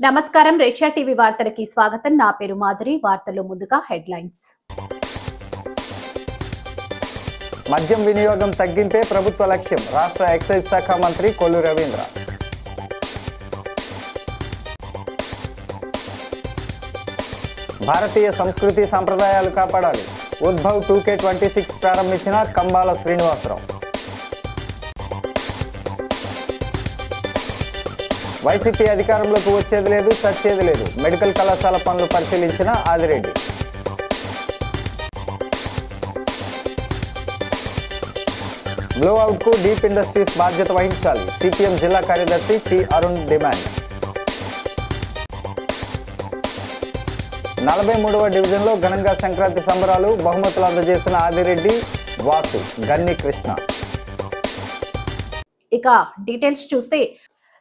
నమస్కారం రేషియా టీవీ వార్తలకి స్వాగతం. నా పేరు మాధురి. వార్తల్లో ముందుగా హెడ్లైన్స్. మద్యం వినియోగం తగ్గింపే ప్రభుత్వ లక్ష్యం. రాష్ట్ర ఎక్సైజ్ శాఖ మంత్రి కొల్లు రవీంద్ర. భారతీయ సంస్కృతి సంప్రదాయాలు కాపాడాలి. ఉద్భవ్ 2K26 ప్రారంభించిన కంబాల శ్రీనివాసరావు. వైసీపీ అధికారంలోకి వచ్చేది లేదు, చచ్చేది లేదు. మెడికల్ కళాశాల పనులు పరిశీలించిన ఆదిరెడ్డి. బ్లోఅవుట్ కు డీప్ ఇండస్ట్రీస్ బాధ్యత వహించాలి. సిపిఎం జిల్లా కార్యదర్శి టి అరుణ్ డిమాండ్. 43వ డివిజన్లో ఘనంగా సంక్రాంతి సంబరాలు. బహుమతులు అందజేసిన ఆదిరెడ్డి, వాసు, గన్ని కృష్ణ. ఇక డీటెయిల్స్ చూస్తే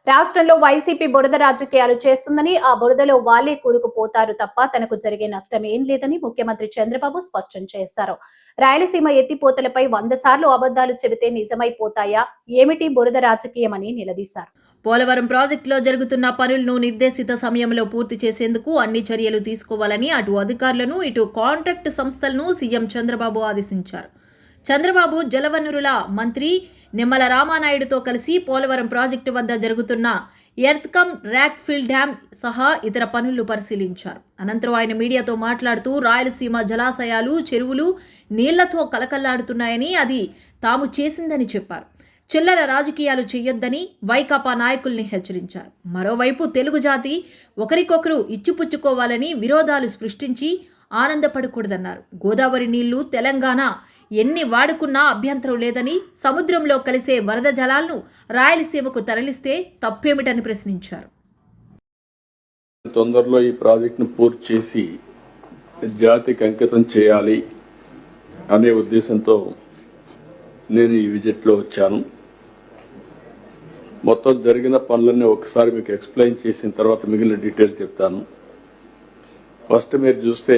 రాష్ట్రంలో వైసీపీ బురద రాజకీయాలు చేస్తుందని, ఆ బురదలో వాళ్లే కూరుకుపోతారు తప్ప తనకు జరిగే నష్టం ఏం లేదని ముఖ్యమంత్రి చంద్రబాబు స్పష్టం చేశారు. రాయలసీమ ఎత్తిపోతలపై 100 సార్లు అబద్దాలు చెబితే నిజమైపోతాయా? ఏమిటి బురద రాజకీయమని నిలదీశారు. పోలవరం ప్రాజెక్టులో జరుగుతున్న పనులను నిర్దేశిత సమయంలో పూర్తి చేసేందుకు అన్ని చర్యలు తీసుకోవాలని అటు అధికారులను ఇటు కాంట్రాక్ట్ సంస్థలను సీఎం చంద్రబాబు ఆదేశించారు. చంద్రబాబు జలవనరుల మంత్రి నిమ్మల రామానాయుడుతో కలిసి పోలవరం ప్రాజెక్టు వద్ద జరుగుతున్న ఎర్త్కమ్ ర్యాక్ఫిల్ డ్యాం సహా ఇతర పనులను పరిశీలించారు. అనంతరం ఆయన మీడియాతో మాట్లాడుతూ రాయలసీమ జలాశయాలు, చెరువులు నీళ్లతో కలకల్లాడుతున్నాయని, అది తాము చేసిందని చెప్పారు. చిల్లర రాజకీయాలు చేయొద్దని వైకాపా నాయకుల్ని హెచ్చరించారు. మరోవైపు తెలుగు జాతి ఒకరికొకరు ఇచ్చిపుచ్చుకోవాలని విరోధాలు సృష్టించి ఆనందపడకూడదన్నారు. గోదావరి నీళ్లు తెలంగాణ ఎన్ని వాడుకున్నా అభ్యంతరం లేదని, సముద్రంలో కలిసే వరద జలాలను రాయలసీమకు తరలిస్తే తప్పేమిటని ప్రశ్నించారు. తొందరలో ఈ ప్రాజెక్టును పూర్తి చేసి జాతికి అంకితం చేయాలి అనే ఉద్దేశంతో నేను ఈ విజిట్లో వచ్చాను. మొత్తం జరిగిన పనులన్నీ ఒకసారి మీకు ఎక్స్ప్లెయిన్ చేసిన తర్వాత మిగిలిన డీటెయిల్స్ చెప్తాను. ఫస్ట్ మీరు చూస్తే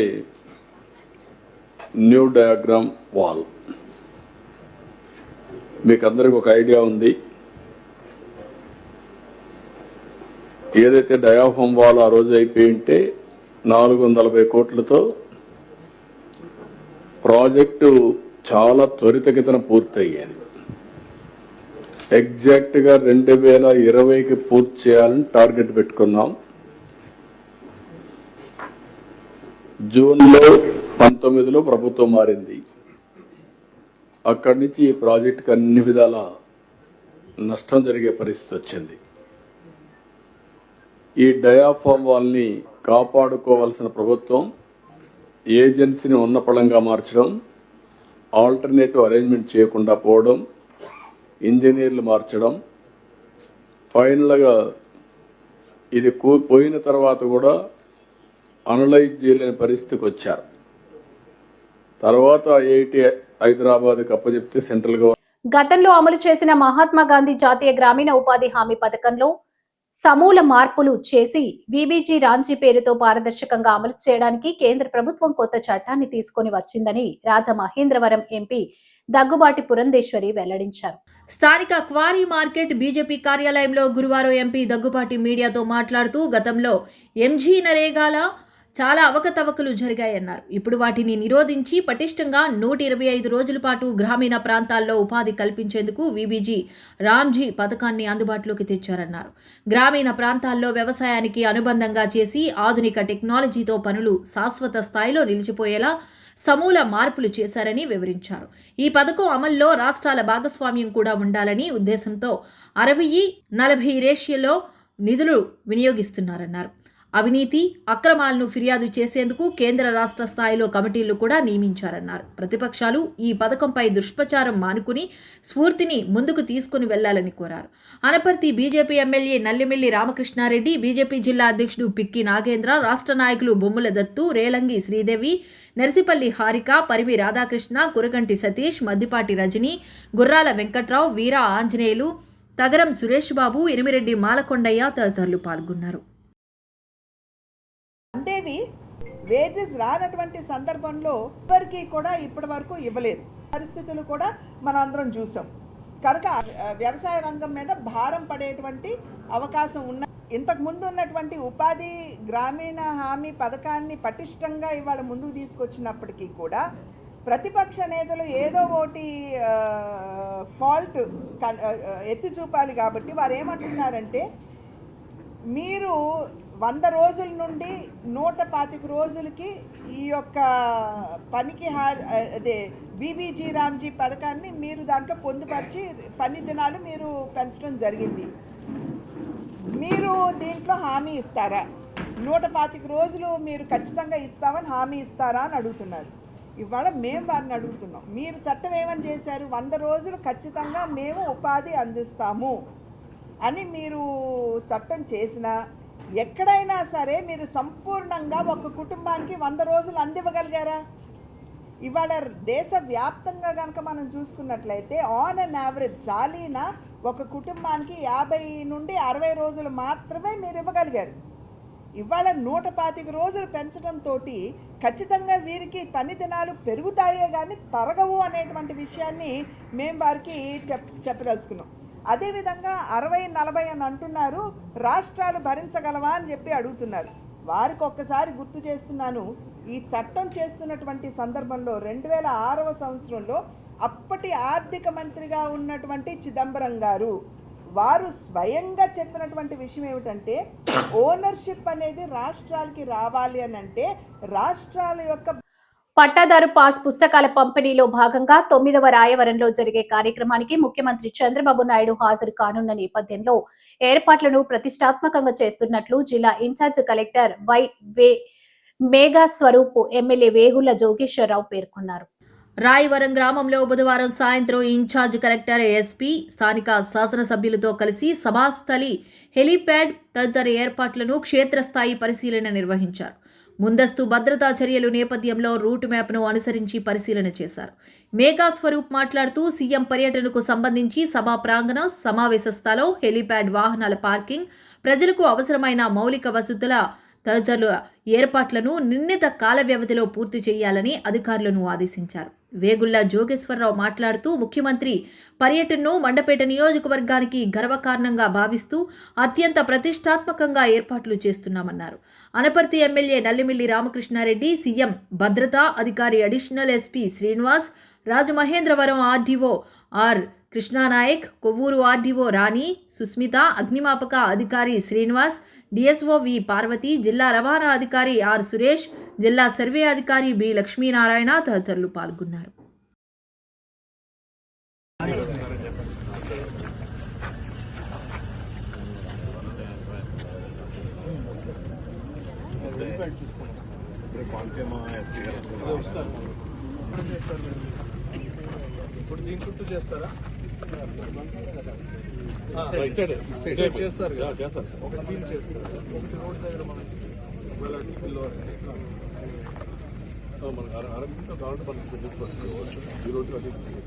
న్యూ డయాగ్రామ్ వాల్, మీకు అందరికి ఒక ఐడియా ఉంది. ఏదైతే డయాఫామ్ వాల్ ఆ రోజు అయిపోయి ఉంటే 440 కోట్లతో ప్రాజెక్టు చాలా త్వరితగతిన పూర్తయ్యేది. ఎగ్జాక్ట్ గా 2020కి పూర్తి చేయాలని టార్గెట్ పెట్టుకున్నాం. జూన్లో 19లో ప్రభుత్వం మారింది. అక్కడి నుంచి ఈ ప్రాజెక్టుకి అన్ని విధాల నష్టం జరిగే పరిస్థితి వచ్చింది. ఈ డయాఫామ్ వాల్ని కాపాడుకోవాల్సిన ప్రభుత్వం ఏజెన్సీని ఉన్నపళంగా మార్చడం, ఆల్టర్నేటివ్ అరేంజ్మెంట్ చేయకుండా పోవడం, ఇంజనీర్లు మార్చడం, ఫైనల్గా ఇది పోయిన తర్వాత కూడా అనలైజ్ చేయలేని పరిస్థితికి వచ్చారు. తర్వాత ఐఐటి హైదరాబాద్కి అప్పచెప్తే సెంట్రల్ గవర్నమెంట్ గతంలో అమలు చేసిన మహాత్మా గాంధీ జాతీయ గ్రామీణ ఉపాధి హామీ పథకంలో సమూల మార్పులు చేసి వీబీజీ రాంజీ పేరుతో పారదర్శకంగా అమలు చేయడానికి కేంద్ర ప్రభుత్వం కొత్త చట్టాన్ని తీసుకొని వచ్చిందని రాజమహేంద్రవరం ఎంపీ దగ్గుబాటి పురంధేశ్వరి వెల్లడించారు. స్థానిక క్వారీ మార్కెట్ బీజేపీ కార్యాలయంలో గురువారం ఎంపీ దగ్గుబాటి మీడియాతో మాట్లాడుతూ గతంలో ఎంజీ నరేగాల చాలా అవకతవకలు జరిగాయన్నారు. ఇప్పుడు వాటిని నిరోధించి పటిష్టంగా 125 రోజుల పాటు గ్రామీణ ప్రాంతాల్లో ఉపాధి కల్పించేందుకు వీబీజీ రామ్జీ పథకాన్ని అందుబాటులోకి తెచ్చారన్నారు. గ్రామీణ ప్రాంతాల్లో వ్యవసాయానికి అనుబంధంగా చేసి ఆధునిక టెక్నాలజీతో పనులు శాశ్వత స్థాయిలో నిలిచిపోయేలా సమూల మార్పులు చేశారని వివరించారు. ఈ పథకం అమల్లో రాష్ట్రాల భాగస్వామ్యం కూడా ఉండాలని ఉద్దేశంతో 60-40 రేషియోలో నిధులు వినియోగిస్తున్నారన్నారు. అవినీతి, అక్రమాలను ఫిర్యాదు చేసేందుకు కేంద్ర రాష్ట్ర స్థాయిలో కమిటీలు కూడా నియమించారన్నారు. ప్రతిపక్షాలు ఈ పథకంపై దుష్ప్రచారం మానుకుని స్ఫూర్తిని ముందుకు తీసుకుని వెళ్లాలని కోరారు. Anaparthi BJP MLA Nallimilli Ramakrishnareddy, BJP జిల్లా అధ్యక్షుడు పిక్కి నాగేంద్ర, రాష్ట్ర నాయకులు బొమ్ముల దత్తు, రేలంగి శ్రీదేవి, నర్సిపల్లి హారిక, పరివి రాధాకృష్ణ, కురగంటి సతీష్, మద్దిపాటి రజని, గుర్రాల వెంకట్రావు, వీర ఆంజనేయులు, తగరం సురేష్ బాబు, ఎనిమిరెడ్డి మాలకొండయ్య తదితరులు పాల్గొన్నారు. అందేవి వేజెస్ రానటువంటి సందర్భంలో ఎవరికి కూడా ఇప్పటి వరకు ఇవ్వలేదు. పరిస్థితులు కూడా మనం అందరం చూసాం. కనుక వ్యవసాయ రంగం మీద భారం పడేటువంటి అవకాశం ఉన్న ఇంతకు ముందు ఉన్నటువంటి ఉపాధి గ్రామీణ హామీ పథకాన్ని పటిష్టంగా ఇవాళ ముందుకు తీసుకొచ్చినప్పటికీ కూడా ప్రతిపక్ష నేతలు ఏదో ఒకటి ఫాల్ట్ ఎత్తి చూపాలి కాబట్టి వారు ఏమంటున్నారంటే మీరు 100 రోజుల నుండి 125 రోజులకి ఈ యొక్క పనికి అదే బీబీజీ రామ్జీ పథకాన్ని మీరు దాంట్లో పొందుపరిచి పని దినాలు మీరు పెంచడం జరిగింది. మీరు దీంట్లో హామీ ఇస్తారా? 125 రోజులు మీరు ఖచ్చితంగా ఇస్తామని హామీ ఇస్తారా అని అడుగుతున్నారు. ఇవాళ మేము వారిని అడుగుతున్నాం, మీరు చట్టం ఏమని చేశారు? 100 రోజులు ఖచ్చితంగా మేము ఉపాధి అందిస్తాము అని మీరు చట్టం చేసినా ఎక్కడైనా సరే మీరు సంపూర్ణంగా ఒక కుటుంబానికి 100 రోజులు అందివ్వగలిగారా? ఇవాళ దేశవ్యాప్తంగా కనుక మనం చూసుకున్నట్లయితే ఆన్ అన్ యావరేజ్ సాలీనా ఒక కుటుంబానికి 50 నుండి 60 రోజులు మాత్రమే మీరు ఇవ్వగలిగారు. ఇవాళ 125 రోజులు పెంచడంతో ఖచ్చితంగా వీరికి పని దినాలు పెరుగుతాయే కానీ తరగవు అనేటువంటి విషయాన్ని మేము వారికి చెప్పదలుచుకున్నాం. అదేవిధంగా 60-40 అని అంటున్నారు, రాష్ట్రాలు భరించగలవా అని చెప్పి అడుగుతున్నారు. వారికి ఒక్కసారి గుర్తు చేస్తున్నాను, ఈ చట్టం చేస్తున్నటువంటి సందర్భంలో 2006వ సంవత్సరంలో అప్పటి ఆర్థిక మంత్రిగా ఉన్నటువంటి చిదంబరం గారు వారు స్వయంగా చెప్పినటువంటి విషయం ఏమిటంటే ఓనర్షిప్ అనేది రాష్ట్రాలకి రావాలి అని అంటే రాష్ట్రాల యొక్క పట్టాదారు పాస్ పుస్తకాల పంపిణీలో భాగంగా 9వ రాయవరంలో జరిగే కార్యక్రమానికి ముఖ్యమంత్రి చంద్రబాబు నాయుడు హాజరు కానున్న నేపథ్యంలో ఏర్పాట్లను ప్రతిష్టాత్మకంగా చేస్తున్నట్లు జిల్లా in charge collector Megha Swaroop MLA Vegulla Jogeswararao పేర్కొన్నారు. రాయవరం గ్రామంలో బుధవారం సాయంత్రం ఇన్ఛార్జ్ కలెక్టర్ ఎస్పీ స్థానిక శాసనసభ్యులతో కలిసి సభాస్థలి, హెలీప్యాడ్ తదితర ఏర్పాట్లను క్షేత్రస్థాయి పరిశీలన నిర్వహించారు. ముందస్తు భద్రతా చర్యలు నేపథ్యంలో రూట్ మ్యాప్ను అనుసరించి పరిశీలన చేశారు. మేఘా స్వరూప్ మాట్లాడుతూ సీఎం పర్యటనకు సంబంధించి సభా ప్రాంగణం, సమావేశ స్థలం, హెలీప్యాడ్, వాహనాల పార్కింగ్, ప్రజలకు అవసరమైన మౌలిక వసతుల తదితరుల ఏర్పాట్లను నిర్ణీత కాల వ్యవధిలో పూర్తి చేయాలని అధికారులను ఆదేశించారు. వేగుళ్ల జోగేశ్వరరావు మాట్లాడుతూ ముఖ్యమంత్రి పర్యటనను మండపేట నియోజకవర్గానికి గర్వకారణంగా భావిస్తూ అత్యంత ప్రతిష్టాత్మకంగా ఏర్పాట్లు చేస్తున్నామన్నారు. అనపర్తి ఎమ్మెల్యే నల్లిమిల్లి రామకృష్ణారెడ్డి, సీఎం భద్రతా అధికారి additional SP Srinivas, Rajamahendravaram RDO R Krishna Naik, Kovvur RDO Rani, Susmitha, అగ్నిమాపక అధికారి శ్రీనివాస్, డిఎస్ఓ వి పార్వతి, జిల్లా రవాణా అధికారి ఆర్ సురేష్, జిల్లా సర్వే అధికారి బి లక్ష్మీనారాయణ తదితరులు పాల్గొన్నారు. ఇప్పుడు దీని చుట్టూ చేస్తారా? చేస్తారు ఒక టీం చేస్తారు. ఒకటి రోడ్ దగ్గర మనం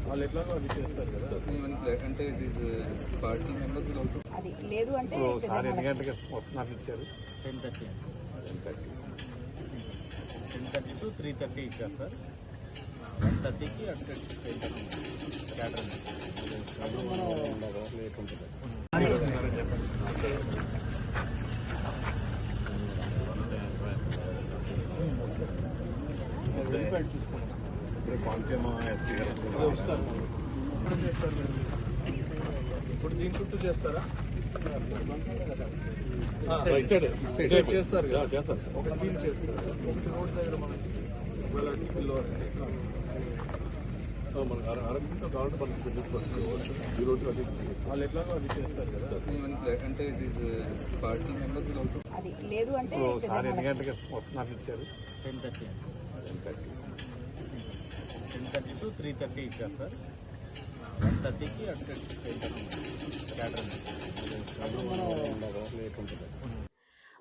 వాళ్ళు ఎట్లాగో అది చేస్తారు కదా. అంటే పార్టీ మెంబర్స్ అది లేదు అంటే సార్ ఎన్ని గంటలకి వస్తున్నారు ఇచ్చారు? 10:30 టు 3:30 ఇచ్చారు సార్. 1:30కి అటు సైడ్ క్యాటరింగ్ చూసుకున్నాం. వస్తారు ఇప్పుడు దీని చుట్టూ చేస్తారా? చేస్తారు ఒక టీం చేస్తారు. ఒకటి రోడ్ దగ్గర మనం వాళ్ళు ఎట్లాగో అది చేస్తారు కదా. అంటే పార్టీ మెంబర్స్ అది లేదు అంటే సార్ ఎన్ని గంటలకి వస్తున్నారు ఇచ్చారు? 10:30 టు 3:30 ఇచ్చారు సార్. 1:30కి అటు సైడ్ క్యాటరింగ్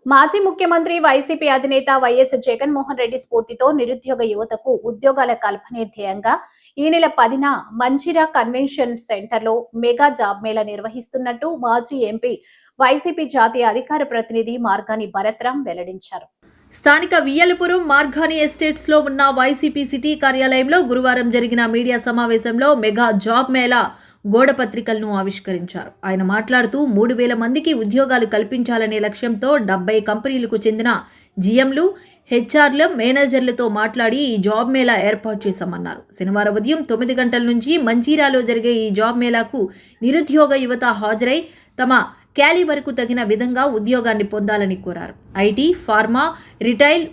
మాజీ ముఖ్యమంత్రి వైసీపీ అధినేత వైఎస్ జగన్మోహన్ రెడ్డి స్ఫూర్తితో నిరుద్యోగ యువతకు ఉద్యోగాల కల్పనే ధ్యేయంగా ఈ నెల 10న మంచిరా కన్వెన్షన్ సెంటర్లో మెగా జాబ్ మేళా నిర్వహిస్తున్నట్టు మాజీ ఎంపీ వైసీపీ జాతీయ అధికార ప్రతినిధి మార్గాని భరత్రాం వెల్లడించారు. స్థానిక వియ్యలపురం మార్గాని ఎస్టేట్స్ లో ఉన్న వైసీపీ సిటీ కార్యాలయంలో గురువారం జరిగిన మీడియా సమావేశంలో మెగా జాబ్ మేళా గోడ పత్రికలను ఆవిష్కరించారు. ఆయన మాట్లాడుతూ 3,000 మందికి ఉద్యోగాలు కల్పించాలనే లక్ష్యంతో 70 కంపెనీలకు చెందిన జీఎంలు, హెచ్ఆర్ల, మేనేజర్లతో మాట్లాడి ఈ జాబ్ మేళా ఏర్పాటు చేశామన్నారు. శనివారం ఉదయం 9 గంటల నుంచి మంజీరాలో జరిగే ఈ జాబ్ మేళాకు నిరుద్యోగ యువత హాజరై తమ క్యాలిబర్కు తగిన విధంగా ఉద్యోగాన్ని పొందాలని కోరారు. IT, pharma, retail,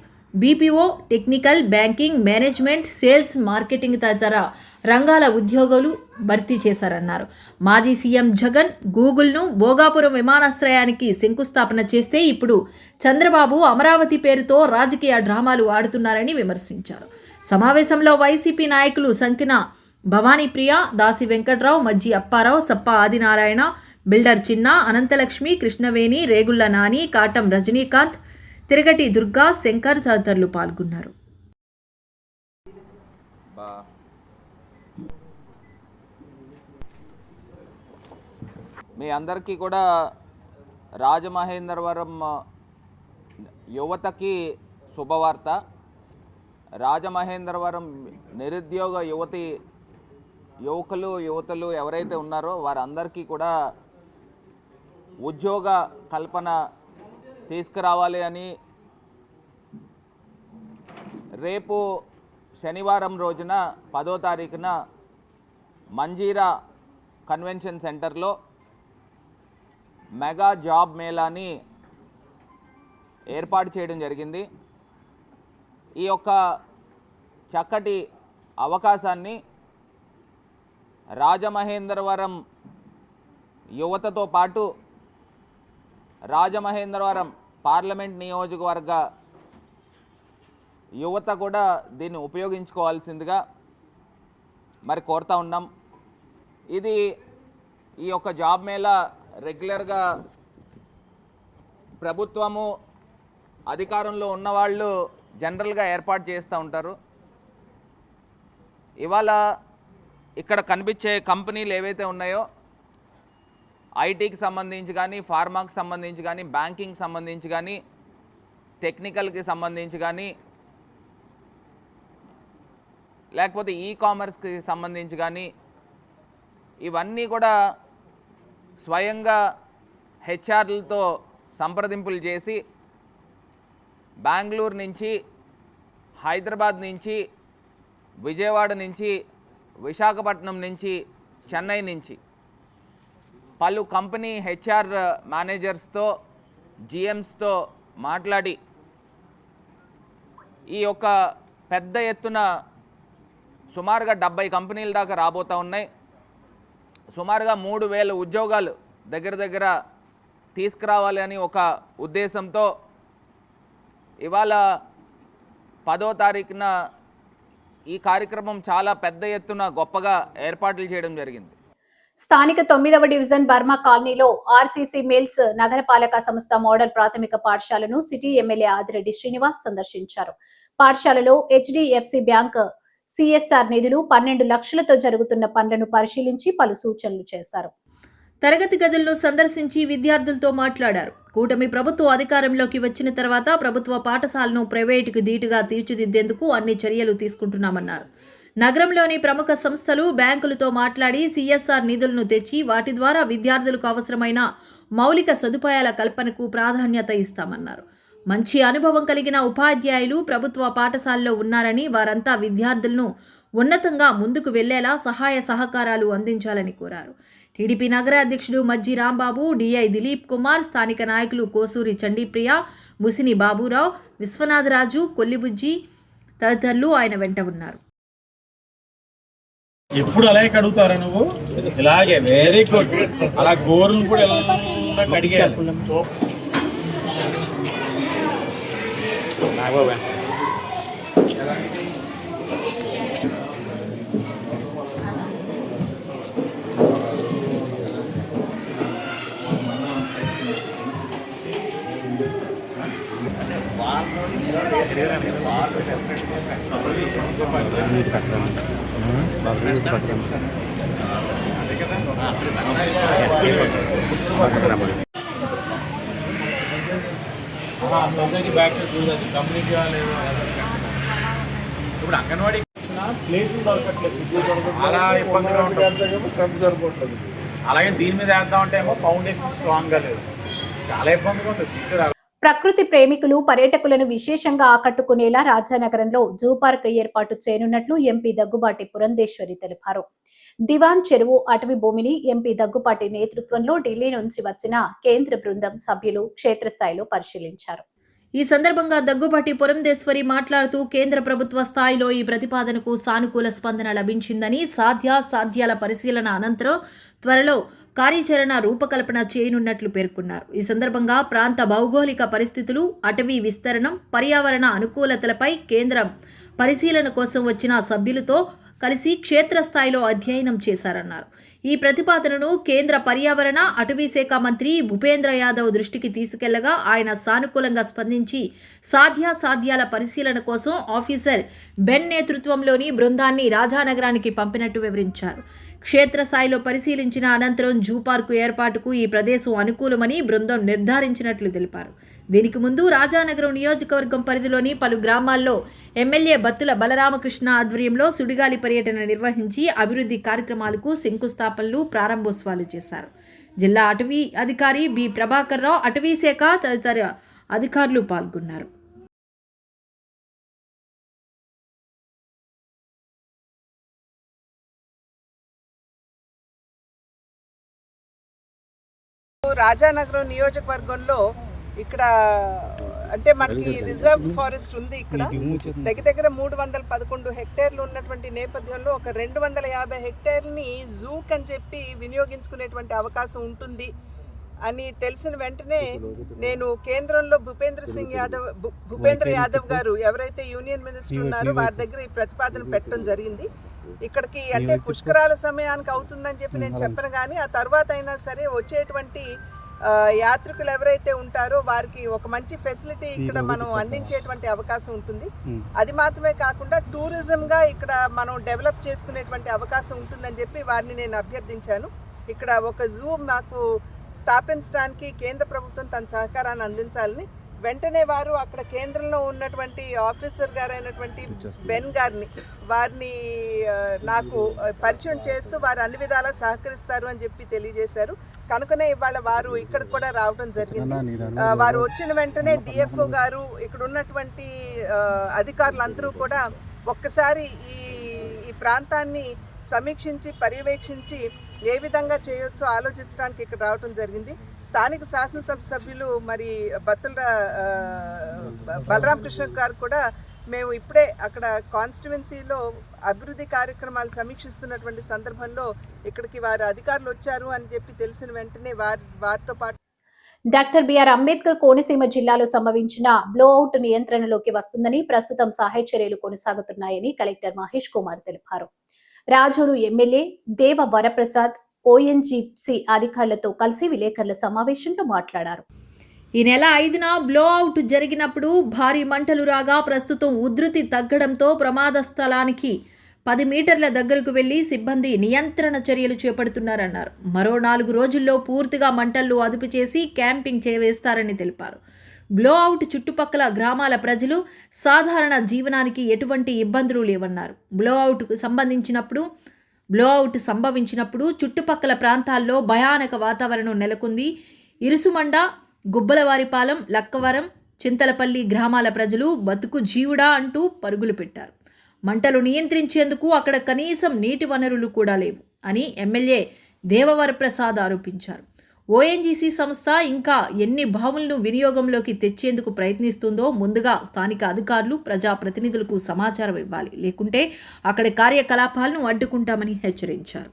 BPO, technical, banking, management, sales, marketing తదితర రంగాల ఉద్యోగులు భర్తీ చేశారన్నారు. మాజీ సీఎం జగన్ గూగుల్ను భోగాపురం విమానాశ్రయానికి శంకుస్థాపన చేస్తే ఇప్పుడు చంద్రబాబు అమరావతి పేరుతో రాజకీయ డ్రామాలు ఆడుతున్నారని విమర్శించారు. సమావేశంలో వైసీపీ నాయకులు సంకిన భవానీప్రియ, దాసి వెంకట్రావు, మజ్జి అప్పారావు, సప్ప ఆదినారాయణ, బిల్డర్ చిన్న, అనంతలక్ష్మి, కృష్ణవేణి, రేగుళ్ల నాని, కాటం రజనీకాంత్, తిరగటి దుర్గా, శంకర్ తదితరులు పాల్గొన్నారు. మీ అందరికీ కూడా రాజమహేంద్రవరం యువతకి శుభవార్త. రాజమహేంద్రవరం నిరుద్యోగ యువతలు ఎవరైతే ఉన్నారో వారందరికీ కూడా ఉద్యోగ కల్పన తీసుకురావాలి అని రేపు శనివారం రోజున 10వ తారీఖున మంజీరా కన్వెన్షన్ సెంటర్లో మెగా జాబ్ మేళాని ఏర్పాటు చేయడం జరిగింది. ఈ యొక్క చక్కటి అవకాశాన్ని రాజమహేంద్రవరం యువతతో పాటు రాజమహేంద్రవరం పార్లమెంట్ నియోజకవర్గ యువత కూడా దీన్ని ఉపయోగించుకోవాల్సిందిగా మరి కోరుతా ఉన్నాం. ఈ యొక్క జాబ్ మేళా రెగ్యులర్గా ప్రభుత్వము అధికారంలో ఉన్నవాళ్ళు జనరల్గా ఏర్పాటు చేస్తూ ఉంటారు. ఇవాళ ఇక్కడ కనిపించే కంపెనీలు ఏవైతే ఉన్నాయో ఐటీకి సంబంధించి కానీ, ఫార్మాకి సంబంధించి కానీ, బ్యాంకింగ్ సంబంధించి కానీ, టెక్నికల్కి సంబంధించి కానీ, లేకపోతే ఈ-కామర్స్కి సంబంధించి కానీ, ఇవన్నీ కూడా స్వయంగా హెచ్ఆర్లతో సంప్రదింపులు చేసి బెంగళూరు నుంచి, హైదరాబాద్ నుంచి, విజయవాడ నుంచి, విశాఖపట్నం నుంచి, చెన్నై నుంచి పలు కంపెనీ హెచ్ఆర్ మేనేజర్స్తో, జీఎంస్తో మాట్లాడి ఈ యొక్క పెద్ద ఎత్తున సుమారుగా 70 కంపెనీల దాకా రాబోతూ ఉన్నాయి. సుమారుగా 3,000 ఉద్యోగాలు దగ్గర తీసుకురావాలి అని ఒక ఉద్దేశంతో ఇవాళ 10వ తారీఖున ఈ కార్యక్రమం చాలా పెద్ద ఎత్తున గొప్పగా ఏర్పాట్లు చేయడం జరిగింది. స్థానిక 9వ డివిజన్ బర్మా కాలనీలో ఆర్సీసీ మిల్స్ నగరపాలక సంస్థ మోడల్ ప్రాథమిక పాఠశాలను సిటీ ఎమ్మెల్యే ఆదిరెడ్డి శ్రీనివాస్ సందర్శించారు. పాఠశాలలో హెచ్డిఎఫ్సి బ్యాంక్ సిఎస్ఆర్ నిధులు 12 లక్షలతో జరుగుతున్న పనులను పరిశీలించి పలు సూచనలు చేశారు. తరగతి గదులను సందర్శించి విద్యార్థులతో మాట్లాడారు. కూటమి ప్రభుత్వం అధికారంలోకి వచ్చిన తర్వాత ప్రభుత్వ పాఠశాలను ప్రైవేటుకు ధీటుగా తీర్చిదిద్దేందుకు అన్ని చర్యలు తీసుకుంటున్నామన్నారు. నగరంలోని ప్రముఖ సంస్థలు, బ్యాంకులతో మాట్లాడి సిఎస్ఆర్ నిధులను తెచ్చి వాటి ద్వారా విద్యార్థులకు అవసరమైన మౌలిక సదుపాయాల కల్పనకు ప్రాధాన్యత ఇస్తామన్నారు. మంచి అనుభవం కలిగిన ఉపాధ్యాయులు ప్రభుత్వ పాఠశాలలో ఉన్నారని, వారంతా విద్యార్థులను ఉన్నతంగా ముందుకు వెళ్లేలా సహాయ సహకారాలు అందించాలని కోరారు. టీడీపీ నగర అధ్యక్షుడు మజ్జి రాంబాబు, డిఐ దిలీప్ కుమార్, స్థానిక నాయకులు కోసూరి చండీప్రియ, ముసిని బాబురావు, విశ్వనాథరాజు, కొల్లిబుజ్జి తదితరులు ఆయన వెంట ఉన్నారు. ఎప్పుడు అలాగే కడుగుతారా నువ్వు? ఇలాగే వెరీ గుడ్. అలా గోరును కూడా ఎలా కడిగేయాలి. సొసైటీ బ్యాక్ సైడ్ చూడాలి. కంపెనీకి ఇప్పుడు అంగన్వాడీ చేసినా ప్లేస్ దొరకట్లేదు, అలా ఇబ్బందిగా ఉంటుంది. అలాగే దీని మీద వేద్దామంటే ఏమో ఫౌండేషన్ స్ట్రాంగ్గా లేదు, చాలా ఇబ్బందిగా ఉంటుంది ఫ్యూచర్. ప్రకృతి ప్రేమికులు పర్యాటకులను విశేషంగా ఆకట్టుకునేలా రాజానగరంలో జూ పార్క్ ఏర్పాటు చేయనున్నట్లు ఎంపీ దగ్గుబాటి పురంధేశ్వరి తెలిపారు. దివాన్ చెరువు అటవీ భూమిని ఎంపీ దగ్గుబాటి నేతృత్వంలో ఢిల్లీ నుంచి వచ్చిన కేంద్ర బృందం సభ్యులు క్షేత్రస్థాయిలో పరిశీలించారు. ఈ సందర్భంగా దగ్గుబాటి పురంధేశ్వరి మాట్లాడుతూ కేంద్ర ప్రభుత్వ స్థాయిలో ఈ ప్రతిపాదనకు సానుకూల స్పందన లభించిందని, సాధ్యాల పరిశీలన అనంతరం త్వరలో కార్యాచరణ రూపకల్పన చేయనున్నట్లు పేర్కొన్నారు. ఈ సందర్భంగా ప్రాంత భౌగోళిక పరిస్థితులు, అటవీ విస్తరణం, పర్యావరణ అనుకూలతలపై కేంద్రం పరిశీలన కోసం వచ్చిన సభ్యులతో కలిసి క్షేత్రస్థాయిలో అధ్యయనం చేశారన్నారు. ఈ ప్రతిపాదనను కేంద్ర పర్యావరణ అటవీ శాఖ మంత్రి భూపేంద్ర యాదవ్ దృష్టికి తీసుకెళ్లగా ఆయన సానుకూలంగా స్పందించి సాధ్యాల పరిశీలన కోసం ఆఫీసర్ బెన్ నేతృత్వంలోని బృందాన్ని రాజానగరానికి పంపినట్టు వివరించారు. క్షేత్రస్థాయిలో పరిశీలించిన అనంతరం జూ పార్కు ఏర్పాటుకు ఈ ప్రదేశం అనుకూలమని బృందం నిర్ధారించినట్లు తెలిపారు. దీనికి ముందు రాజానగరం నియోజకవర్గం పరిధిలోని పలు గ్రామాల్లో ఎమ్మెల్యే బత్తుల బలరామకృష్ణ ఆధ్వర్యంలో సుడిగాలి పర్యటన నిర్వహించి అభివృద్ధి కార్యక్రమాలకు శంకుస్థాపనలు, ప్రారంభోత్సవాలు చేశారు. జిల్లా అటవీ అధికారి బి ప్రభాకర్ రావు, అటవీ శాఖ తదితర అధికారులు పాల్గొన్నారు. రాజానగరం నియోజకవర్గంలో ఇక్కడ అంటే మనకి రిజర్వ్ ఫారెస్ట్ ఉంది. ఇక్కడ దగ్గర 311 హెక్టేర్లు ఉన్నటువంటి నేపథ్యంలో ఒక 250 హెక్టేర్లని జూక్ అని చెప్పి వినియోగించుకునేటువంటి అవకాశం ఉంటుంది అని తెలిసిన వెంటనే నేను కేంద్రంలో భూపేంద్ర యాదవ్ గారు ఎవరైతే యూనియన్ మినిస్టర్ ఉన్నారో వారి దగ్గర ఈ ప్రతిపాదన పెట్టడం జరిగింది. ఇక్కడికి అంటే పుష్కరాల సమయానికి అవుతుందని చెప్పి నేను చెప్పను, కానీ ఆ తర్వాత అయినా సరే వచ్చేటువంటి యాత్రికులు ఎవరైతే ఉంటారో వారికి ఒక మంచి ఫెసిలిటీ ఇక్కడ మనం అందించేటువంటి అవకాశం ఉంటుంది. అది మాత్రమే కాకుండా టూరిజంగా ఇక్కడ మనం డెవలప్ చేసుకునేటువంటి అవకాశం ఉంటుందని చెప్పి వారిని నేను అభ్యర్థించాను. ఇక్కడ ఒక జూ మాకు స్థాపించడానికి కేంద్ర ప్రభుత్వం తన సహకారాన్ని అందించాలని వెంటనే వారు అక్కడ కేంద్రంలో ఉన్నటువంటి ఆఫీసర్ గారైనటువంటి బెన్ గారిని నాకు పరిచయం చేస్తూ వారు అన్ని విధాలా సహకరిస్తారు అని చెప్పి తెలియజేశారు. కనుకనే ఇవాళ వారు ఇక్కడికి కూడా రావడం జరిగింది. వారు వచ్చిన వెంటనే డిఎఫ్ఓ గారు ఇక్కడ ఉన్నటువంటి అధికారులందరూ కూడా ఒక్కసారి ఈ ప్రాంతాన్ని సమీక్షించి పర్యవేక్షించి ఏ విధంగా చేయొచ్చో ఆలోచించడానికి ఇక్కడ రావడం జరిగింది. స్థానిక శాసనసభ సభ్యులు మరి బత్తుల బలరామకృష్ణ గారు కూడా మేము ఇప్పుడే అక్కడ కాన్స్టిట్యువెన్సీలో అభివృద్ధి కార్యక్రమాలు సమీక్షిస్తున్నటువంటి సందర్భంలో ఇక్కడికి వారు అధికారులు వచ్చారు అని చెప్పి తెలిసిన వెంటనే వారితో పాటు డాక్టర్ బిఆర్ అంబేద్కర్ కోనసీమ జిల్లాలో సంభవించిన బ్లోఅవుట్ నియంత్రణలోకి వస్తుందని, ప్రస్తుతం సహాయ చర్యలు కొనసాగుతున్నాయని కలెక్టర్ మహేష్ కుమార్ తెలిపారు. రాజోలు ఎమ్మెల్యే దేవ వరప్రసాద్ ఓఎన్జీసీ అధికారులతో కలిసి విలేకరుల సమావేశంలో మాట్లాడారు. ఈ నెల 5న బ్లోఅవుట్ జరిగినప్పుడు భారీ మంటలు రాగా ప్రస్తుతం ఉధృతి తగ్గడంతో ప్రమాద స్థలానికి 10 మీటర్ల దగ్గరకు వెళ్లి సిబ్బంది నియంత్రణ చర్యలు చేపడుతున్నారన్నారు. మరో 4 రోజుల్లో పూర్తిగా మంటలను అదుపు చేసి క్యాంపింగ్ చేవేస్తారని తెలిపారు. బ్లోఅవుట్ చుట్టుపక్కల గ్రామాల ప్రజలు సాధారణ జీవనానికి ఎటువంటి ఇబ్బందులు లేవన్నారు. బ్లోఅవుట్ సంభవించినప్పుడు చుట్టుపక్కల ప్రాంతాల్లో భయానక వాతావరణం నెలకొంది. ఇరుసుమండ, గుబ్బలవారిపాలెం, లక్కవరం, చింతలపల్లి గ్రామాల ప్రజలు బతుకు జీవుడా అంటూ పరుగులు పెట్టారు. మంటలు నియంత్రించేందుకు అక్కడ కనీసం నీటి వనరులు కూడా లేవు అని ఎమ్మెల్యే దేవవరప్రసాద్ ఆరోపించారు. ఓఎన్జీసీ సంస్థ ఇంకా ఎన్ని బావులను వినియోగంలోకి తెచ్చేందుకు ప్రయత్నిస్తుందో ముందుగా స్థానిక అధికారులు, ప్రజాప్రతినిధులకు సమాచారం ఇవ్వాలి, లేకుంటే అక్కడి కార్యకలాపాలను అడ్డుకుంటామని హెచ్చరించారు.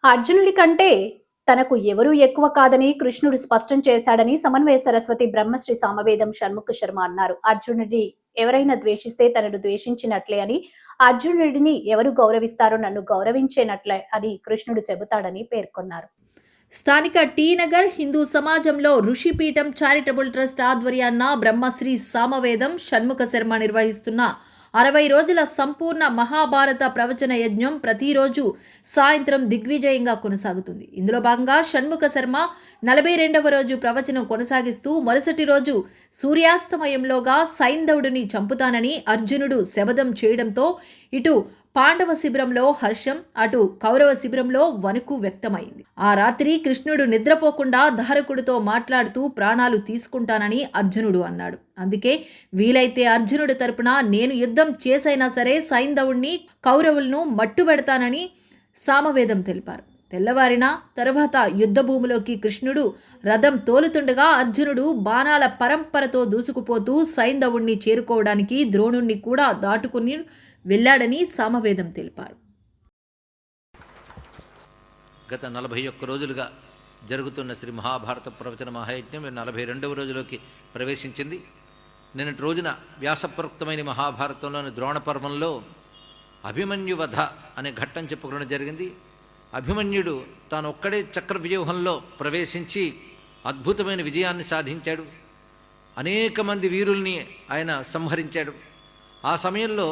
అర్జునుడి కంటే తనకు ఎవరూ ఎక్కువ కాదని కృష్ణుడు స్పష్టం చేశాడని సమన్వయ సరస్వతి బ్రహ్మశ్రీ సామవేదం షణ్ముఖ శర్మ అన్నారు. అర్జునుడి ఎవరైనా ద్వేషిస్తే తనను ద్వేషించినట్లే అని, అర్జునుడిని ఎవరు గౌరవిస్తారో నన్ను గౌరవించేనట్లే అని కృష్ణుడు చెబుతాడని పేర్కొన్నారు. స్థానిక టీ నగర్ హిందూ సమాజంలో ఋషిపీఠం చారిటబుల్ ట్రస్ట్ ఆధ్వర్యాన బ్రహ్మశ్రీ సామవేదం షణ్ముఖ శర్మ నిర్వహిస్తున్న 60 రోజుల సంపూర్ణ మహాభారత ప్రవచన యజ్ఞం ప్రతిరోజు సాయంత్రం దిగ్విజయంగా కొనసాగుతుంది. ఇందులో భాగంగా షణ్ముఖ శర్మ 42వ రోజు ప్రవచనం కొనసాగిస్తూ మరుసటి రోజు సూర్యాస్తమయంలోగా సైంధవుడిని చంపుతానని అర్జునుడు శపథం చేయడంతో ఇటు పాండవ శిబిరంలో హర్షం, అటు కౌరవ శిబిరంలో వణుకు వ్యక్తమైంది. ఆ రాత్రి కృష్ణుడు నిద్రపోకుండా ధారకుడితో మాట్లాడుతూ ప్రాణాలు తీసుకుంటానని అర్జునుడు అన్నాడు. అందుకే వీలైతే అర్జునుడి తరపున నేను యుద్ధం చేసైనా సరే సైంధవుణ్ణి, కౌరవులను మట్టుబెడతానని సామవేదం తెలిపారు. తెల్లవారిన తర్వాత యుద్ధ భూమిలోకి కృష్ణుడు రథం తోలుతుండగా అర్జునుడు బాణాల పరంపరతో దూసుకుపోతూ సైంధవుణ్ణి చేరుకోవడానికి ద్రోణుణ్ణి కూడా దాటుకుని వెళ్ళాడని సామవేదం తెలిపారు. గత 41 రోజులుగా జరుగుతున్న శ్రీ మహాభారత ప్రవచన మహాయజ్ఞం 42వ రోజులోకి ప్రవేశించింది. నిన్నటి రోజున వ్యాసప్రోక్తమైన మహాభారతంలోని ద్రోణ పర్వంలో అభిమన్యు వధ అనే ఘట్టం చెప్పుకోవడం జరిగింది. అభిమన్యుడు తాను ఒక్కడే చక్రవ్యూహంలో ప్రవేశించి అద్భుతమైన విజయాన్ని సాధించాడు. అనేక మంది వీరుల్ని ఆయన సంహరించాడు. ఆ సమయంలో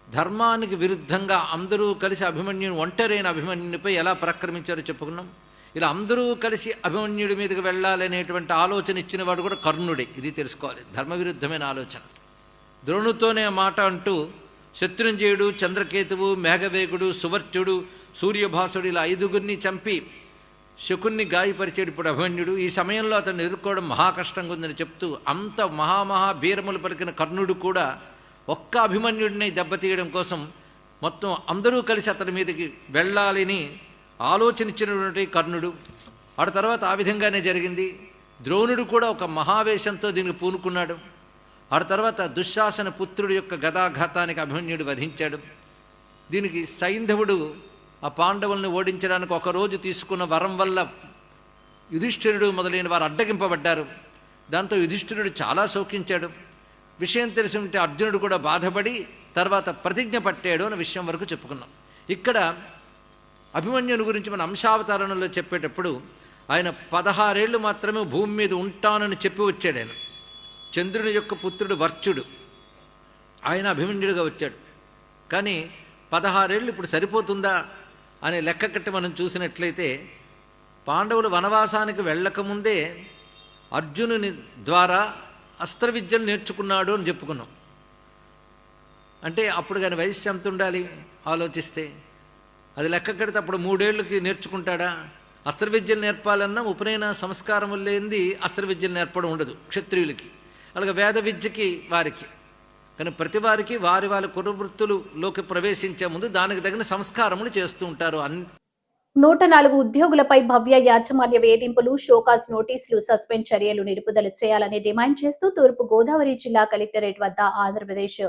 ధర్మానికి విరుద్ధంగా అందరూ కలిసి అభిమన్యుని, ఒంటరైన అభిమన్యునిపై ఎలా పరాక్రమించారో చెప్పుకున్నాం. ఇలా అందరూ కలిసి అభిమన్యుడి మీదకి వెళ్ళాలనేటువంటి ఆలోచన ఇచ్చిన వాడు కూడా కర్ణుడే. ఇది తెలుసుకోవాలి, ధర్మవిరుద్ధమైన ఆలోచన. ద్రోణుతోనే మాట అంటూ శత్రుంజయుడు, చంద్రకేతువు, మేఘవేగుడు, సువర్చుడు, సూర్యభాసుడు ఇలా 5గురిని చంపి శకున్ని గాయపరిచాడు ఇప్పుడు అభిమన్యుడు. ఈ సమయంలో అతన్ని ఎదుర్కోవడం మహాకష్టంగా ఉందని చెప్తూ అంత బీరములు పలికిన కర్ణుడు కూడా ఒక్క అభిమన్యుడిని దెబ్బతీయడం కోసం మొత్తం అందరూ కలిసి అతని మీదకి వెళ్ళాలని ఆలోచన ఇచ్చినటువంటి కర్ణుడు. ఆ తర్వాత ఆ విధంగానే జరిగింది. ద్రోణుడు కూడా ఒక మహావేశంతో దీనికి పూనుకున్నాడు. ఆ తర్వాత దుశ్శాసన పుత్రుడి యొక్క గదాఘాతానికి అభిమన్యుడు వధించాడు. దీనికి సైంధవుడు ఆ పాండవుల్ని ఓడించడానికి ఒకరోజు తీసుకున్న వరం వల్ల యుధిష్ఠిరుడు మొదలైన వారు అడ్డగింపబడ్డారు. దాంతో యుధిష్ఠిరుడు చాలా శోకించాడు. విషయం తెలిసి ఉంటే అర్జునుడు కూడా బాధపడి తర్వాత ప్రతిజ్ఞ పట్టాడు అనే విషయం వరకు చెప్పుకున్నాం. ఇక్కడ అభిమన్యుని గురించి మన అంశావతారణలో చెప్పేటప్పుడు ఆయన 16 ఏళ్ళు మాత్రమే భూమి మీద ఉంటానని చెప్పి వచ్చాడు. ఆయన చంద్రుని యొక్క పుత్రుడు వర్చుడు, ఆయన అభిమన్యుడిగా వచ్చాడు. కానీ 16 ఏళ్ళు ఇప్పుడు సరిపోతుందా అనే లెక్క కట్టి మనం చూసినట్లయితే పాండవులు వనవాసానికి వెళ్ళకముందే అర్జునుని ద్వారా అస్త్ర విద్యను నేర్చుకున్నాడు అని చెప్పుకున్నాం. అంటే అప్పుడు కానీ వయస్సు ఎంత ఉండాలి ఆలోచిస్తే? అది లెక్క కడితే అప్పుడు 3 ఏళ్ళకి నేర్చుకుంటాడా? అస్త్ర విద్యలు నేర్పాలన్నా ఉపనయన సంస్కారము లేనిది అస్త్ర విద్యలు నేర్పడం ఉండదు క్షత్రియులకి. అలాగే వేద విద్యకి వారికి. కానీ ప్రతి వారికి వారి కులవృత్తులలోకి ప్రవేశించే ముందు దానికి తగిన సంస్కారములు చేస్తూ ఉంటారు. 104 ఉద్యోగులపై భవ్య యాజమాన్య వేధింపులు, షోకాజ్ నోటీసులు, సస్పెండ్ చర్యలు నిలుపుదల చేయాలని డిమాండ్ చేస్తూ తూర్పు గోదావరి జిల్లా కలెక్టరేట్ వద్ద ఆంధ్రప్రదేశ్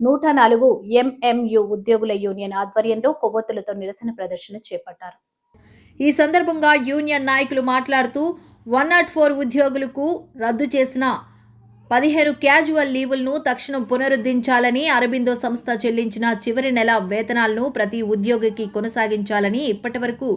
104 ఎంఎంయు ఉద్యోగుల యూనియన్ ఆధ్వర్యంలో కొవ్వొత్తులతో నిరసన ప్రదర్శన చేపట్టారు. ఈ సందర్భంగా యూనియన్ నాయకులు మాట్లాడుతూ 104 ఉద్యోగులకు రద్దు చేసిన 17 క్యాజువల్ లీవులను తక్షణం పునరుద్ధరించాలని, అరబిందో సంస్థ చెల్లించిన చివరి నెల వేతనాలను ప్రతి ఉద్యోగికి కొనసాగించాలని, ఇప్పటివరకు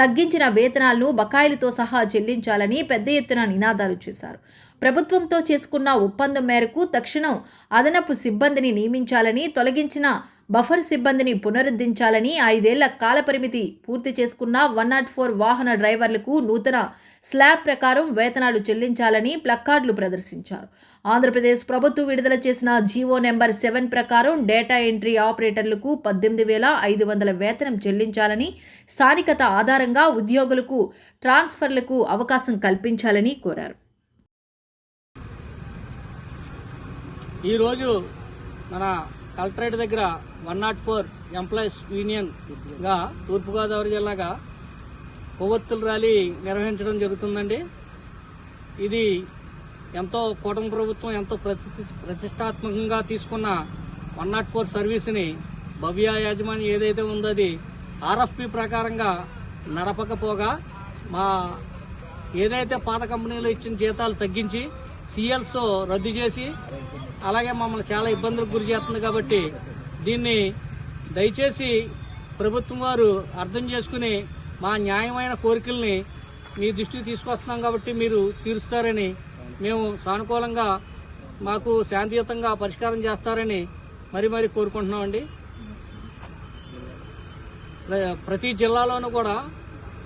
తగ్గించిన వేతనాలను బకాయిలతో సహా చెల్లించాలని పెద్ద ఎత్తున నినాదాలు చేశారు. ప్రభుత్వంతో చేసుకున్న ఒప్పందం మేరకు తక్షణం అదనపు సిబ్బందిని నియమించాలని, తొలగించిన బఫర్ సిబ్బందిని పునరుద్ధరించాలని, 5 ఏళ్ల కాలపరిమితి పూర్తి చేసుకున్న 104 వాహన డ్రైవర్లకు నూతన స్లాబ్ ప్రకారం వేతనాలు చెల్లించాలని ప్లక్కార్డులు ప్రదర్శించారు. ఆంధ్రప్రదేశ్ ప్రభుత్వం విడుదల చేసిన జీవో నెంబర్ 7 ప్రకారం డేటా ఎంట్రీ ఆపరేటర్లకు 18,500 వేతనం చెల్లించాలని, స్థానికత ఆధారంగా ఉద్యోగులకు ట్రాన్స్ఫర్లకు అవకాశం కల్పించాలని కోరారు. ఈరోజు మన కలెక్టరేట్ దగ్గర 104 ఎంప్లాయీస్ యూనియన్గా తూర్పుగోదావరి జిల్లాగా కొవ్వొత్తుల ర్యాలీ నిర్వహించడం జరుగుతుందండి. ఇది ఎంతో కూటమి ప్రభుత్వం ఎంతో ప్రతిష్టాత్మకంగా తీసుకున్న 104 సర్వీస్ని భవ్య యాజమాన్యం ఏదైతే ఉందో అది RFP ప్రకారంగా నడపకపోగా మా ఏదైతే పాత కంపెనీలో ఇచ్చిన జీతాలు తగ్గించి సిఎల్స్ రద్దు చేసి అలాగే మమ్మల్ని చాలా ఇబ్బందులకు గురి చేస్తుంది. కాబట్టి దీన్ని దయచేసి ప్రభుత్వం వారు అర్థం చేసుకుని మా న్యాయమైన కోరికల్ని మీ దృష్టికి తీసుకొస్తున్నాం కాబట్టి మీరు తీరుస్తారని, మేము సానుకూలంగా మాకు శాంతియుతంగా పరిష్కారం చేస్తారని మరీ కోరుకుంటున్నామండి. ప్రతి జిల్లాలోనూ కూడా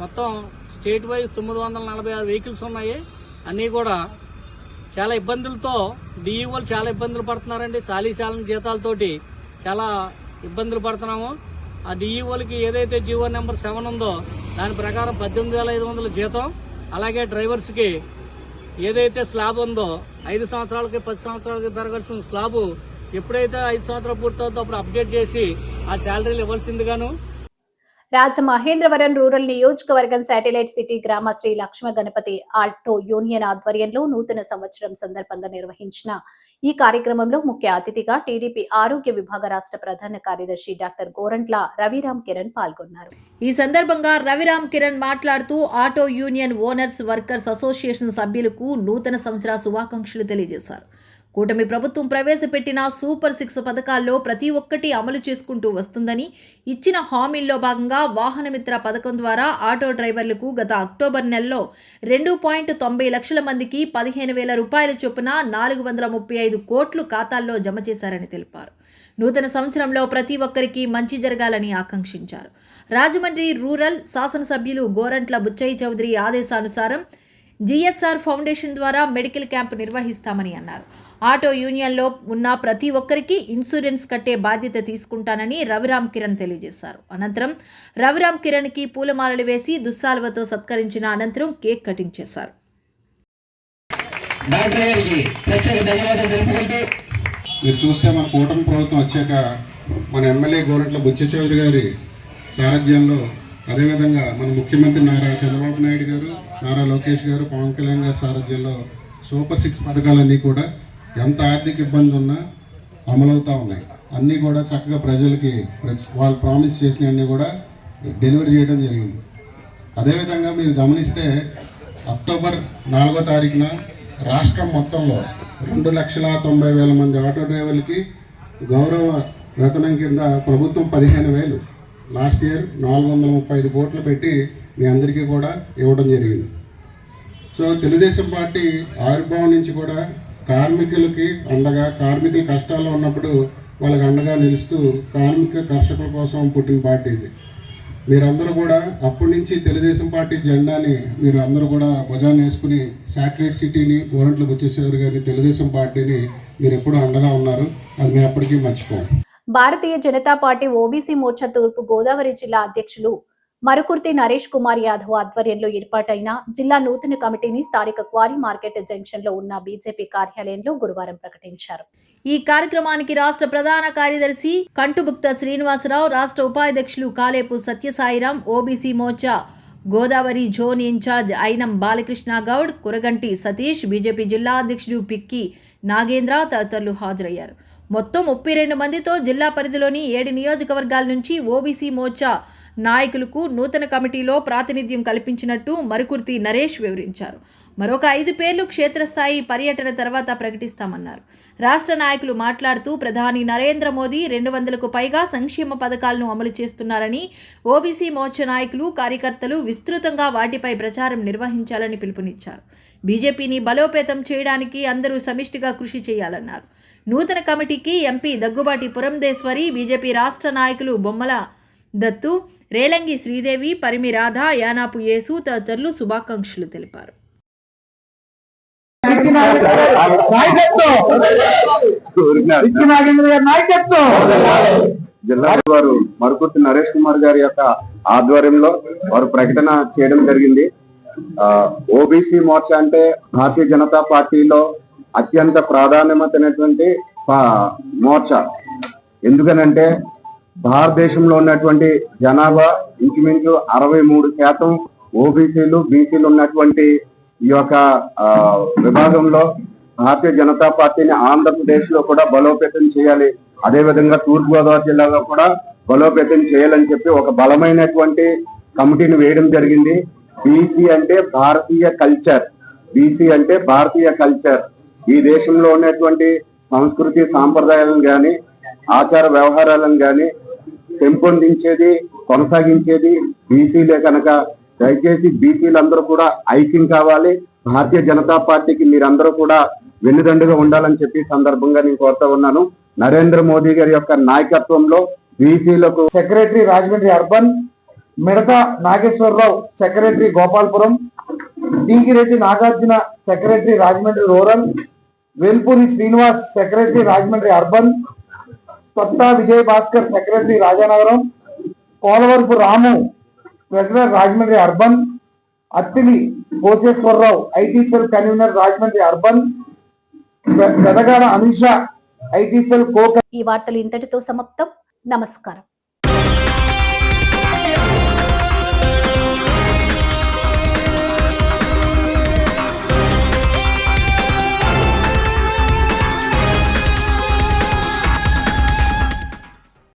మొత్తం స్టేట్ వైజ్ 946 వెహికల్స్ ఉన్నాయి. అన్నీ కూడా చాలా ఇబ్బందులతో డిఈఓలు చాలా ఇబ్బందులు పడుతున్నారండి. చాలీచాలని జీతాలతోటి చాలా ఇబ్బందులు పడుతున్నాము. ఆ డిఈఓలకి ఏదైతే జీవో నెంబర్ 7 ఉందో దాని ప్రకారం 18,500 జీతం, అలాగే డ్రైవర్స్కి ఏదైతే స్లాబ్ ఉందో 5 సంవత్సరాలకి 10 సంవత్సరాలకి పెరగాల్సిన స్లాబు ఎప్పుడైతే 5 సంవత్సరాలు పూర్తవుతుందో అప్పుడు అప్డేట్ చేసి ఆ శాలరీలు ఇవ్వాల్సిందిగాను. రాజమహేంద్రవరం రూరల్ నియోజకవర్గం శాటిలైట్ సిటీ గ్రామ శ్రీ లక్ష్మ గణపతి ఆటో యూనియన్ ఆధ్వర్యంలో నూతన సంవత్సరం సందర్భంగా నిర్వహించిన ఈ కార్యక్రమంలో ముఖ్య అతిథిగా టీడీపీ ఆరోగ్య విభాగ రాష్ట్ర ప్రధాన కార్యదర్శి డాక్టర్ గోరంట్ల రవిరామ్ కిరణ్ పాల్గొన్నారు. ఈ సందర్భంగా రవిరామ్ కిరణ్ మాట్లాడుతూ auto union owners workers association సభ్యులకు నూతన సంవత్సర శుభాకాంక్షలు తెలియజేశారు. కూటమి ప్రభుత్వం ప్రవేశపెట్టిన సూపర్ 6 పథకాల్లో ప్రతి ఒక్కటి అమలు చేసుకుంటూ వస్తుందని, ఇచ్చిన హామీల్లో భాగంగా వాహనమిత్ర పథకం ద్వారా ఆటో డ్రైవర్లకు గత అక్టోబర్ నెలలో 2.90 లక్షల మందికి 15,000 రూపాయల చొప్పున 435 కోట్లు ఖాతాల్లో జమ చేశారని తెలిపారు. నూతన సంవత్సరంలో ప్రతి ఒక్కరికి మంచి జరగాలని ఆకాంక్షించారు. రాజమండ్రి రూరల్ శాసనసభ్యులు గోరంట్ల బుచ్చయ్య చౌదరి ఆదేశానుసారం జిఎస్ఆర్ ఫౌండేషన్ ద్వారా మెడికల్ క్యాంపు నిర్వహిస్తామని అన్నారు. ఆటో యూనియన్లో ఉన్న ప్రతి ఒక్కరికి ఇన్సూరెన్స్ కట్టే బాధ్యత తీసుకుంటానని రవిరామ్ కిరణ్ తెలియజేశారు. అనంతరం రవిరామ్ కిరణ్కి పూలమాలలు వేసి దుస్సాలువతో సత్కరించిన అనంతరం కేక్ కటింగ్ చేశారు. మీరు చూస్తే మన కూటమి ప్రభుత్వం వచ్చాక మన ఎమ్మెల్యే గోరంట్ల బుచ్చయ్య చౌదరి గారి సారథ్యంలో, అదేవిధంగా మన ముఖ్యమంత్రి నారా చంద్రబాబు నాయుడు గారు, నారా లోకేష్ గారు, పవన్ కళ్యాణ్ గారి సారథ్యంలో సూపర్ 6 పథకాలన్నీ కూడా ఎంత ఆర్థిక ఇబ్బంది ఉన్నా అమలవుతూ ఉన్నాయి. అన్నీ కూడా చక్కగా ప్రజలకి వాళ్ళు ప్రామిస్ చేసినవన్నీ కూడా డెలివరీ చేయడం జరిగింది. అదేవిధంగా మీరు గమనిస్తే అక్టోబర్ 4వ తారీఖున రాష్ట్రం మొత్తంలో 2,90,000 మంది ఆటో డ్రైవర్లకి గౌరవ వేతనం కింద ప్రభుత్వం 15,000 లాస్ట్ ఇయర్ 435 కోట్లు పెట్టి మీ అందరికీ కూడా ఇవ్వడం జరిగింది. సో తెలుగుదేశం పార్టీ ఆవిర్భావం నుంచి కూడా కార్మికులకి అండగా, కార్మికులు కష్టాల్లో ఉన్నప్పుడు వాళ్ళకి అండగా నిలుస్తూ కార్మిక కర్షకుల కోసం పుట్టిన పార్టీ ఇది. మీరందరూ కూడా అప్పటి నుంచి తెలుగుదేశం పార్టీ జెండాని మీరు అందరూ కూడా భుజాన్ని వేసుకుని శాటిలైట్ సిటీని, గోరంట్ల బుచ్చయ్య గారిని, తెలుగుదేశం పార్టీని మీరు ఎప్పుడూ అండగా ఉన్నారు. అది మేము ఎప్పటికీ మర్చిపోం. భారతీయ జనతా పార్టీ ఓబీసీ మోర్చా తూర్పు గోదావరి జిల్లా అధ్యక్షులు మరుకుర్తి నరేష్ కుమార్ యాదవ్ ఆధ్వర్యంలో ఏర్పాటైన జిల్లా నూతన కమిటీని స్థానిక క్వారీ మార్కెట్ జంక్షన్ లో ఉన్న బీజేపీ కార్యాలయంలో గురువారం ప్రకటించారు. ఈ కార్యక్రమానికి రాష్ట్ర ప్రధాన కార్యదర్శి కంటుబుక్త శ్రీనివాసరావు, రాష్ట్ర ఉపాధ్యక్షులు Kalepu Satyasairam, OBC Morcha Godavari zone incharge Ayinam Balakrishna Goud, Kuraganti Satish, BJP జిల్లా అధ్యక్షుడు పిక్కి నాగేంద్ర తదితరులు హాజరయ్యారు. మొత్తం 32 మందితో జిల్లా పరిధిలోని 7 నియోజకవర్గాల నుంచి ఓబీసీ మోర్చా నాయకులకు నూతన కమిటీలో ప్రాతినిధ్యం కల్పించినట్టు మరుకుర్తి నరేష్ వివరించారు. మరొక 5 పేర్లు క్షేత్రస్థాయి పర్యటన తర్వాత ప్రకటిస్తామన్నారు. రాష్ట్ర నాయకులు మాట్లాడుతూ ప్రధాని నరేంద్ర మోదీ 200కు పైగా సంక్షేమ పథకాలను అమలు చేస్తున్నారని, ఓబీసీ మోర్చా నాయకులు, కార్యకర్తలు విస్తృతంగా వాటిపై ప్రచారం నిర్వహించాలని పిలుపునిచ్చారు. బీజేపీని బలోపేతం చేయడానికి అందరూ సమిష్టిగా కృషి చేయాలన్నారు. నూతన కమిటీకి ఎంపీ దగ్గుబాటి పురంధేశ్వరి, బీజేపీ రాష్ట్ర నాయకులు బొమ్మల దత్తు, రేలంగి శ్రీదేవి, పరిమి రాధ, యానాపు యేసు తదితరులు శుభాకాంక్షలు తెలిపారు. జిల్లా వారు మరుకుర్తి నరేష్ కుమార్ గారి యొక్క ఆధ్వర్యంలో వారు ప్రకటన చేయడం జరిగింది. ఓబీసీ మోర్చా అంటే భారతీయ జనతా పార్టీలో అత్యంత ప్రాధాన్యమైనటువంటి మోర్చా. ఎందుకనంటే భారతదేశంలో ఉన్నటువంటి జనాభా ఇంచుమించు 63% ఓబీసీలు, బీసీలు ఉన్నటువంటి ఈ యొక్క విభాగంలో భారతీయ జనతా పార్టీని ఆంధ్రప్రదేశ్ లో కూడా బలోపేతం చేయాలి, అదేవిధంగా తూర్పుగోదావరి జిల్లాలో కూడా బలోపేతం చేయాలని చెప్పి ఒక బలమైనటువంటి కమిటీని వేయడం జరిగింది. బీసీ అంటే భారతీయ కల్చర్, బీసీ అంటే భారతీయ కల్చర్. ఈ దేశంలో ఉన్నటువంటి సంస్కృతి సాంప్రదాయాలను కానీ ఆచార వ్యవహారాలను కానీ పెంపొందించేది కొనసాగించేది బీసీలే కనుక దయచేసి బీసీలందరూ కూడా ఐక్యం కావాలి. భారతీయ జనతా పార్టీకి మీరందరూ కూడా వెన్నుదండుగా ఉండాలని చెప్పి సందర్భంగా నేను కోరుతా ఉన్నాను. నరేంద్ర మోదీ గారి యొక్క నాయకత్వంలో బీసీలకు secretary Rajahmundry urban, Midatha Nageswara Rao secretary Gopalapuram, Tikireddy Nagarjuna secretary Rajahmundry rural, Velpuri Srinivas secretary Rajahmundry urban, Kotha Vijay Bhaskar secretary Rajanagaram, Polavarapu Ramu treasurer Rajahmundry urban, Attili Pocheswara Rao IT cell convener Rajahmundry urban, Pedagada Anusha IT cell co. ఈ వార్తలు ఇంతటితో సమాప్తం. నమస్కారం.